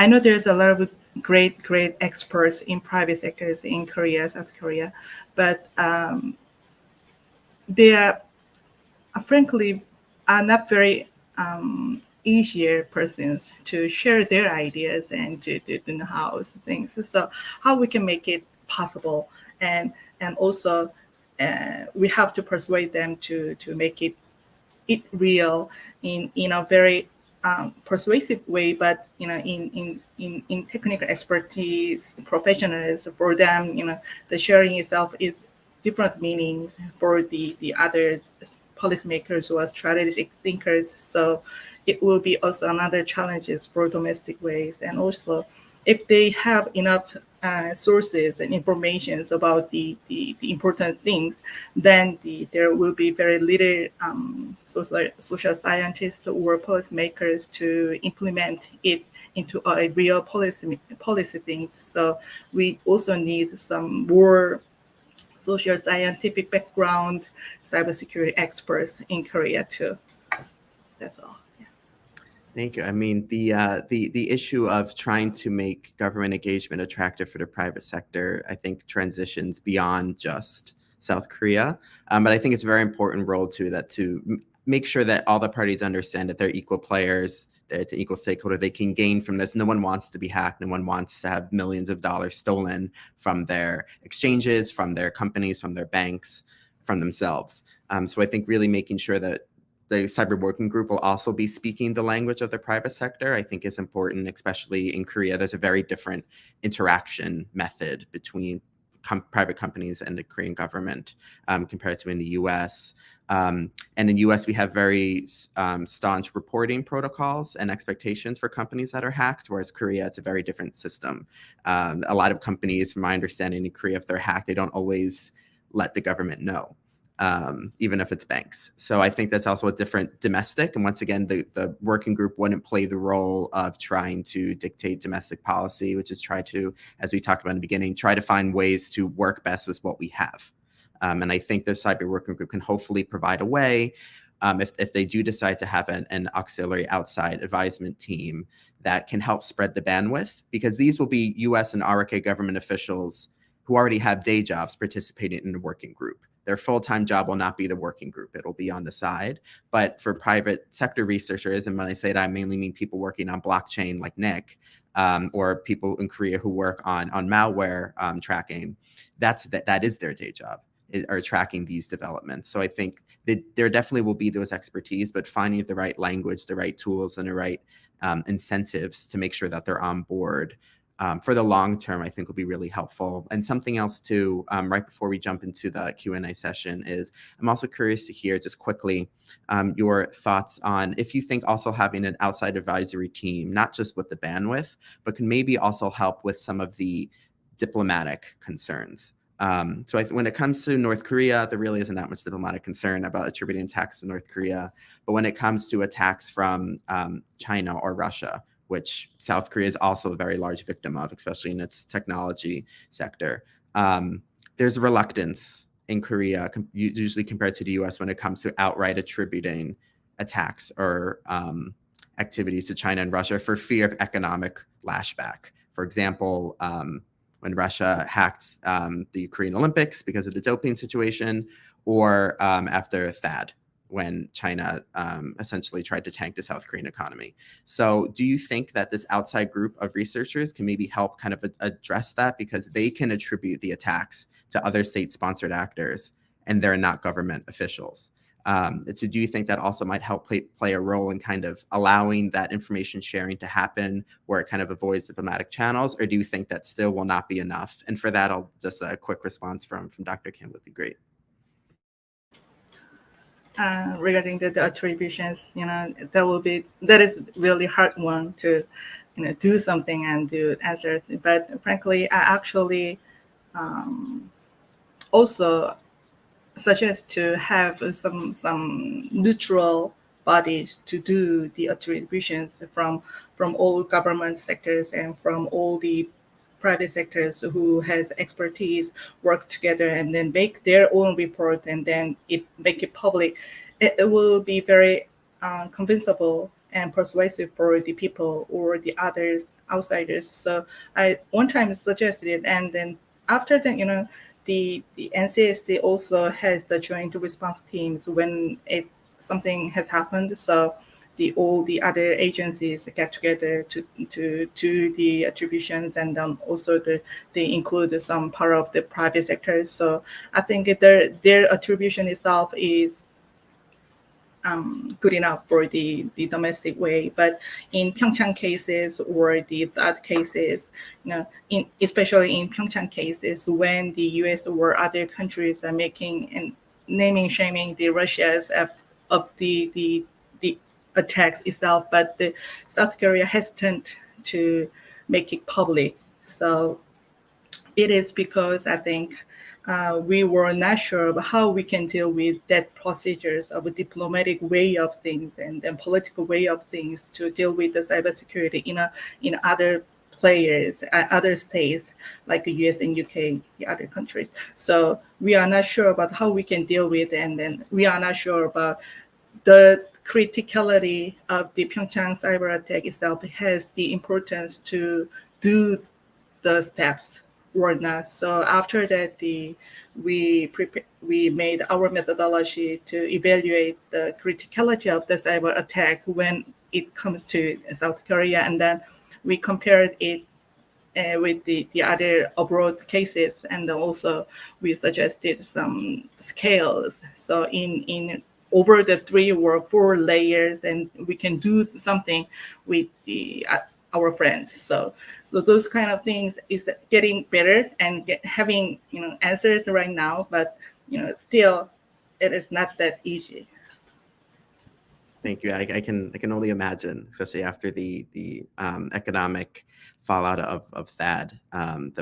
S2: know there's a lot of great experts in private sectors in Korea, South Korea, but they are frankly are not very easier persons to share their ideas and to know things. So how we can make it possible, and also we have to persuade them to make it real in a very persuasive way, but in technical expertise, professionals, for them, the sharing itself is different meanings for the other policymakers or strategic thinkers. So it will be also another challenges for domestic ways. And also, if they have enough sources and informations about the important things, then there will be very little social scientists or policymakers to implement it into a real policy things. So we also need some more social scientific background cybersecurity experts in Korea too. That's all.
S1: Thank you. I mean, the issue of trying to make government engagement attractive for the private sector, I think, transitions beyond just South Korea. But I think it's a very important role to make sure that all the parties understand that they're equal players, that it's an equal stakeholder. They can gain from this. No one wants to be hacked. No one wants to have millions of dollars stolen from their exchanges, from their companies, from their banks, from themselves. So I think really making sure that the cyber working group will also be speaking the language of the private sector, I think is important, especially in Korea. There's a very different interaction method between private companies and the Korean government compared to in the US. And in the US, we have very staunch reporting protocols and expectations for companies that are hacked, whereas Korea, it's a very different system. A lot of companies, from my understanding in Korea, if they're hacked, they don't always let the government know. even if it's banks. So I think that's also a different domestic. And once again, the working group wouldn't play the role of trying to dictate domestic policy, which is try to, as we talked about in the beginning, try to find ways to work best with what we have. And I think the cyber working group can hopefully provide a way, if they do decide to have an auxiliary outside advisement team that can help spread the bandwidth, because these will be U.S. and ROK government officials who already have day jobs participating in the working group. Their full-time job will not be the working group. It'll be on the side. But for private sector researchers, and when I say that, I mainly mean people working on blockchain like Nick, or people in Korea who work on malware tracking, that is their day job, are tracking these developments. So I think that there definitely will be those expertise, but finding the right language, the right tools, and the right incentives to make sure that they're on board for the long term, I think will be really helpful. And something else too, right before we jump into the Q&A session, is I'm also curious to hear just quickly your thoughts on if you think also having an outside advisory team, not just with the bandwidth, but can maybe also help with some of the diplomatic concerns. So when it comes to North Korea, there really isn't that much diplomatic concern about attributing attacks to North Korea. But when it comes to attacks from China or Russia, which South Korea is also a very large victim of, especially in its technology sector, there's a reluctance in Korea, usually compared to the US, when it comes to outright attributing attacks or activities to China and Russia for fear of economic lashback. For example, when Russia hacked the Ukraine Olympics because of the doping situation, or after THAAD, when China essentially tried to tank the South Korean economy. So do you think that this outside group of researchers can maybe help kind of address that, because they can attribute the attacks to other state-sponsored actors and they're not government officials? So do you think that also might help play a role in kind of allowing that information sharing to happen where it kind of avoids diplomatic channels, or do you think that still will not be enough? And for that, I'll just a quick response from Dr. Kim would be great.
S2: Regarding the attributions, that is really hard one to, do something and do answer. But frankly, I actually also suggest to have some neutral bodies to do the attributions from all government sectors and from all the private sectors who has expertise work together and then make their own report and then make it public. It will be very convincible and persuasive for the people or the others outsiders. So I one time suggested it, and then after that, the NCSC also has the joint response teams when something has happened. So all the other agencies get together to the attributions, and then also they include some part of the private sector. So I think their attribution itself is good enough for the domestic way. But in Pyeongchang cases or the THAAD cases, especially in Pyeongchang cases, when the US or other countries are making and naming shaming the Russia's of the attacks itself, but the South Korea hesitant to make it public. So it is because I think we were not sure about how we can deal with that procedures of a diplomatic way of things and political way of things to deal with the cybersecurity in other players, other states like the US and UK, the other countries. So we are not sure about how we can deal with it, and then we are not sure about the criticality of the Pyeongchang cyber attack itself has the importance to do the steps or not. So after that, we made our methodology to evaluate the criticality of the cyber attack when it comes to South Korea, and then we compared it with the other abroad cases, and also we suggested some scales. So in over the 3 or 4 layers, and we can do something with our friends. So those kind of things is getting better and having answers right now, but still it is not that easy.
S1: Thank you. I can only imagine, especially after the economic fallout of THAAD,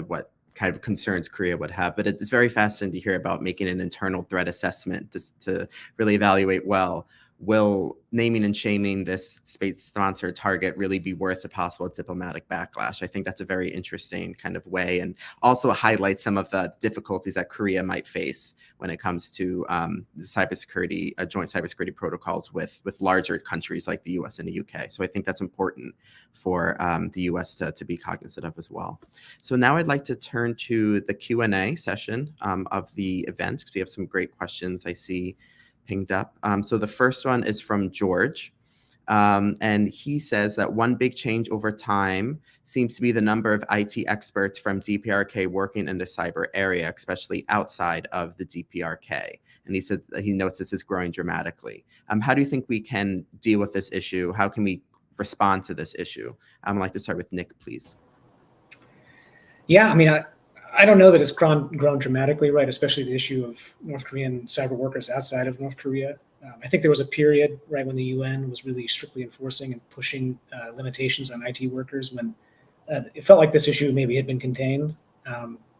S1: what kind of concerns Korea would have. But it's very fascinating to hear about making an internal threat assessment to really evaluate, well, will naming and shaming this state-sponsored target really be worth a possible diplomatic backlash? I think that's a very interesting kind of way, and also highlights some of the difficulties that Korea might face when it comes to the cybersecurity, joint cybersecurity protocols with larger countries like the US and the UK. So I think that's important for the US to be cognizant of as well. So now I'd like to turn to the Q&A session of the event, because we have some great questions I see pinged up. So the first one is from George. And he says that one big change over time seems to be the number of IT experts from DPRK working in the cyber area, especially outside of the DPRK. And he said he notes this is growing dramatically. How do you think we can deal with this issue? How can we respond to this issue? I'd like to start with Nick, please.
S3: Yeah, I mean, I don't know that it's grown dramatically, right? Especially the issue of North Korean cyber workers outside of North Korea. I think there was a period, right, when the UN was really strictly enforcing and pushing limitations on IT workers when it felt like this issue maybe had been contained.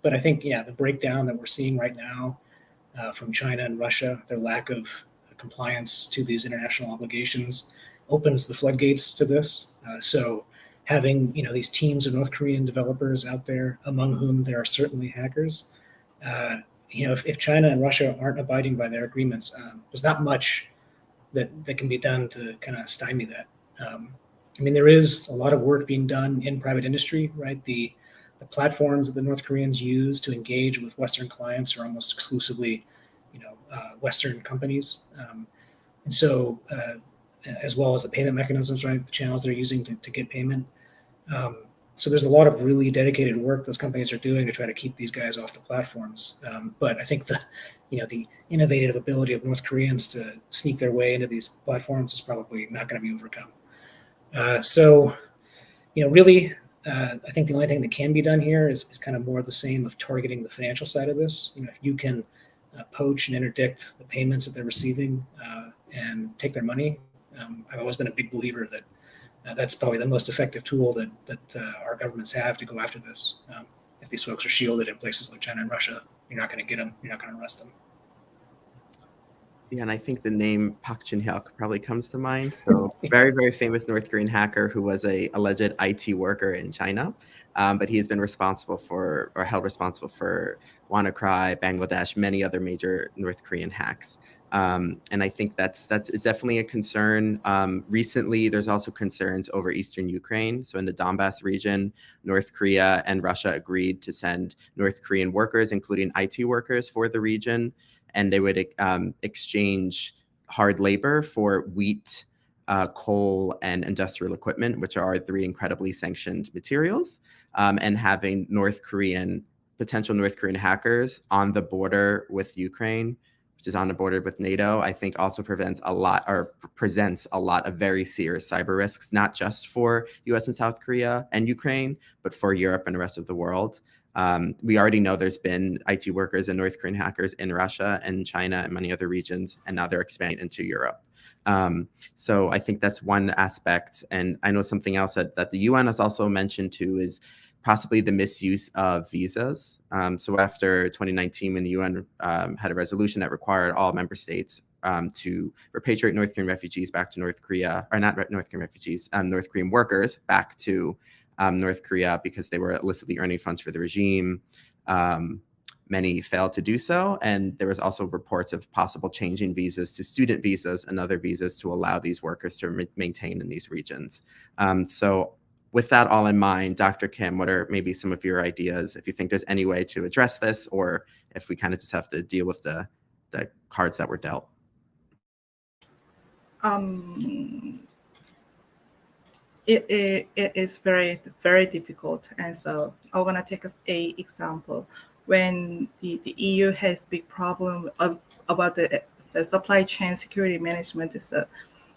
S3: But I think, yeah, the breakdown that we're seeing right now from China and Russia, their lack of compliance to these international obligations opens the floodgates to this. So having these teams of North Korean developers out there, among whom there are certainly hackers, if China and Russia aren't abiding by their agreements, there's not much that can be done to kind of stymie that. I mean, there is a lot of work being done in private industry, right? The platforms that the North Koreans use to engage with Western clients are almost exclusively, Western companies, and so as well as the payment mechanisms, right? The channels they're using to get payment. So there's a lot of really dedicated work those companies are doing to try to keep these guys off the platforms. But I think the innovative ability of North Koreans to sneak their way into these platforms is probably not going to be overcome. Really, I think the only thing that can be done here is kind of more of the same of targeting the financial side of this. If you can poach and interdict the payments that they're receiving and take their money, I've always been a big believer that that's probably the most effective tool that our governments have to go after this. If these folks are shielded in places like China and Russia, you're not going to get them. You're not going to arrest them.
S1: Yeah, and I think the name Park Jin-hyuk probably comes to mind. So very, very famous North Korean hacker who was a alleged IT worker in China, but he has been responsible for, or held responsible for, WannaCry, Bangladesh, many other major North Korean hacks. And I think it's definitely a concern. Recently, there's also concerns over Eastern Ukraine. So in the Donbass region, North Korea and Russia agreed to send North Korean workers, including IT workers, for the region. And they would exchange hard labor for wheat, coal, and industrial equipment, which are three incredibly sanctioned materials. And having potential North Korean hackers on the border with Ukraine, which is on the border with NATO, I think also presents a lot of very serious cyber risks, not just for US and South Korea and Ukraine, but for Europe and the rest of the world. We already know there's been IT workers and North Korean hackers in Russia and China and many other regions, and now they're expanding into Europe. So I think that's one aspect. And I know something else that the UN has also mentioned too is possibly the misuse of visas. So after 2019, when the UN had a resolution that required all member states to repatriate North Korean refugees back to North Korea, or not North Korean refugees, North Korean workers back to North Korea because they were illicitly earning funds for the regime. Many failed to do so. And there was also reports of possible changing visas to student visas and other visas to allow these workers to maintain in these regions. So with that all in mind, Dr. Kim, what are maybe some of your ideas, if you think there's any way to address this, or if we kind of just have to deal with the cards that were dealt?
S2: It is very, very difficult. And so I want to take an example. When the EU has big problem about the supply chain security management,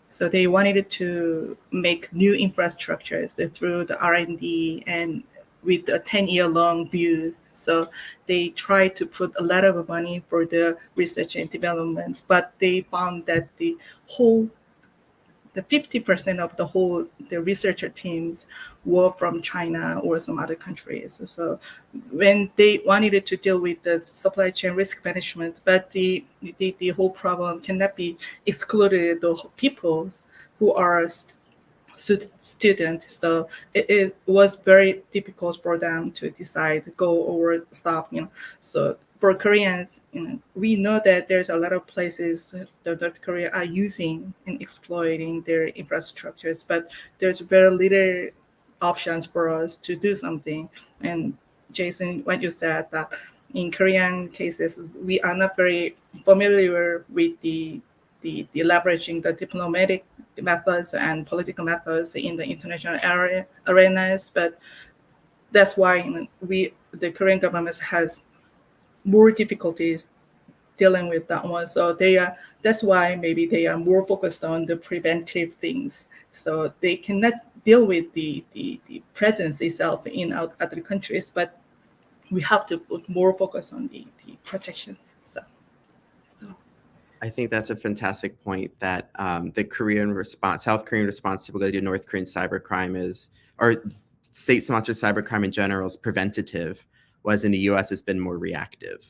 S2: so they wanted to make new infrastructures through the R&D and with the 10-year long views. So they tried to put a lot of money for the research and development, but they found that the whole the 50% of the researcher teams were from China or some other countries. So when they wanted to deal with the supply chain risk management, but the whole problem cannot be excluded the people who are students. So it was very difficult for them to decide go or stop. So for Koreans, we know that there's a lot of places that North Korea are using and exploiting their infrastructures, but there's very little options for us to do something. And Jason, what you said that in Korean cases, we are not very familiar with the leveraging the diplomatic methods and political methods in the international arenas, but that's why the Korean government has more difficulties dealing with that one. So that's why maybe they are more focused on the preventive things. So they cannot deal with the presence itself in other countries, but we have to put more focus on the protections. So.
S1: I think that's a fantastic point that the South Korean response typically to North Korean cybercrime or state-sponsored cybercrime in general is preventative, whereas in the U.S. has been more reactive.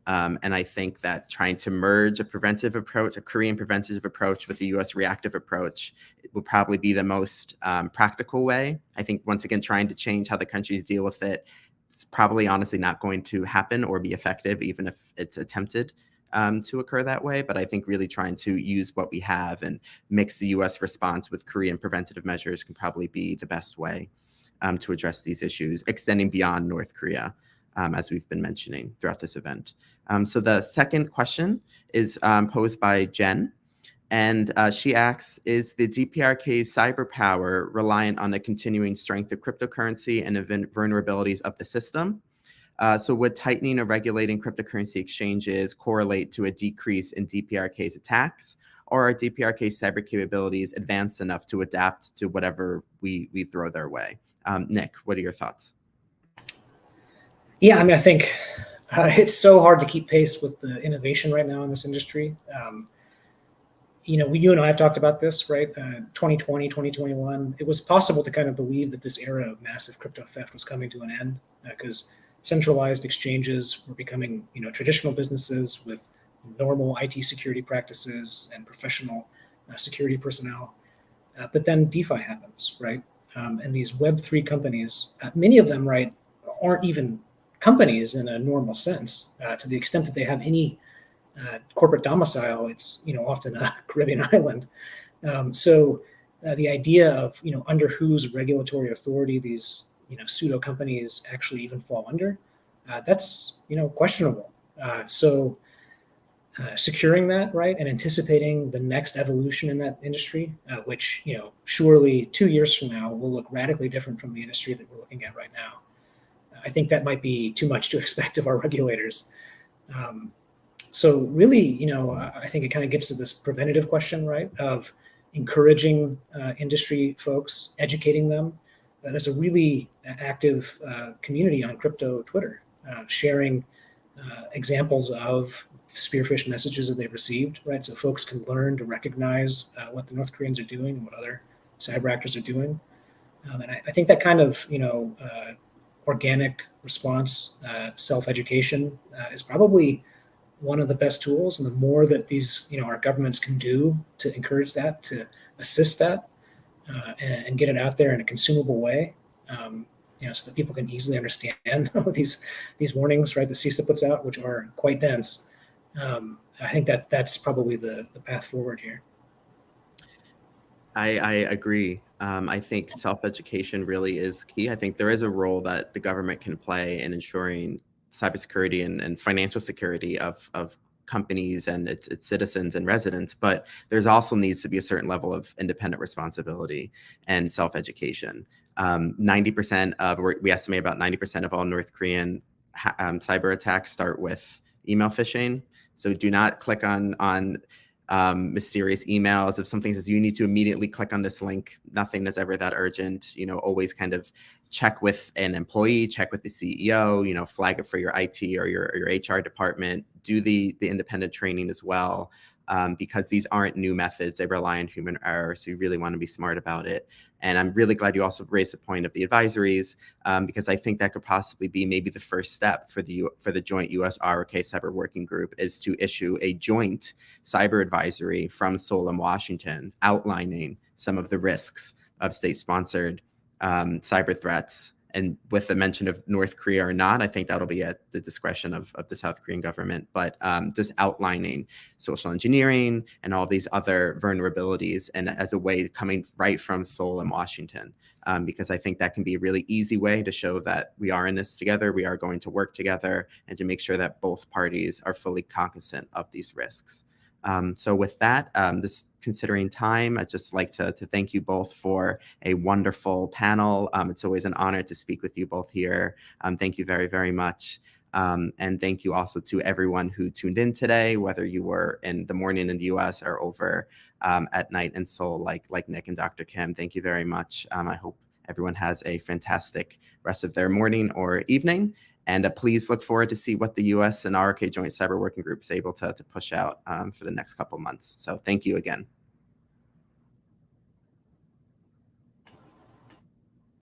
S1: And I think that trying to merge a Korean preventative approach with the U.S. reactive approach will probably be the most practical way. I think, once again, trying to change how the countries deal with it, it's probably honestly not going to happen or be effective, even if it's attempted to occur that way. But I think really trying to use what we have and mix the U.S. response with Korean preventative measures can probably be the best way to address these issues, extending beyond North Korea, as we've been mentioning throughout this event. So the second question is posed by Jen, and she asks, is the DPRK's cyber power reliant on the continuing strength of cryptocurrency and the vulnerabilities of the system? So would tightening or regulating cryptocurrency exchanges correlate to a decrease in DPRK's attacks, or are DPRK's cyber capabilities advanced enough to adapt to whatever we throw their way? Nick, what are your thoughts?
S3: Yeah, I mean, I think it's so hard to keep pace with the innovation right now in this industry. You and I have talked about this, right? 2020, 2021, it was possible to kind of believe that this era of massive crypto theft was coming to an end because centralized exchanges were becoming, traditional businesses with normal IT security practices and professional security personnel. But then DeFi happens, right? And these Web3 companies, many of them, right, aren't even companies in a normal sense. To the extent that they have any corporate domicile, it's often a Caribbean island. So the idea of under whose regulatory authority these pseudo companies actually even fall under, that's questionable. So securing that, right, and anticipating the next evolution in that industry, which surely 2 years from now will look radically different from the industry that we're looking at right now. I think that might be too much to expect of our regulators. So really, I think it kind of gets to this preventative question, right, of encouraging industry folks, educating them. There's a really active community on crypto Twitter sharing examples of spearfish messages that they've received, right? So folks can learn to recognize what the North Koreans are doing and what other cyber actors are doing. And I think that kind of, organic response, self-education is probably one of the best tools. And the more that these, our governments can do to encourage that, to assist that, and get it out there in a consumable way, so that people can easily understand these warnings, right, that CISA puts out, which are quite dense. I think that's probably the path forward here.
S1: I agree. I think self-education really is key. I think there is a role that the government can play in ensuring cybersecurity and financial security of companies and its citizens and residents, but there's also needs to be a certain level of independent responsibility and self-education. 90% we estimate about 90% of all North Korean cyber attacks start with email phishing. So do not click on mysterious emails. If something says you need to immediately click on this link, nothing is ever that urgent. Always kind of check with an employee, check with the CEO, flag it for your IT or your HR department, do the independent training as well. because these aren't new methods. They rely on human error. So you really want to be smart about it. And I'm really glad you also raised the point of the advisories, because I think that could possibly be maybe the first step for the joint U.S. ROK Cyber Working Group is to issue a joint cyber advisory from Seoul and Washington outlining some of the risks of state-sponsored cyber threats. And with the mention of North Korea or not, I think that'll be at the discretion of the South Korean government, but just outlining social engineering and all these other vulnerabilities, and as a way coming right from Seoul and Washington, because I think that can be a really easy way to show that we are in this together, we are going to work together, and to make sure that both parties are fully cognizant of these risks. So with that, just considering time, I'd just like to thank you both for a wonderful panel. It's always an honor to speak with you both here. Thank you very, very much. And thank you also to everyone who tuned in today, whether you were in the morning in the US or over at night in Seoul, like Nick and Dr. Kim. Thank you very much. I hope everyone has a fantastic rest of their morning or evening. And please look forward to see what the U.S. and ROK Joint Cyber Working Group is able to push out for the next couple of months. So thank you again.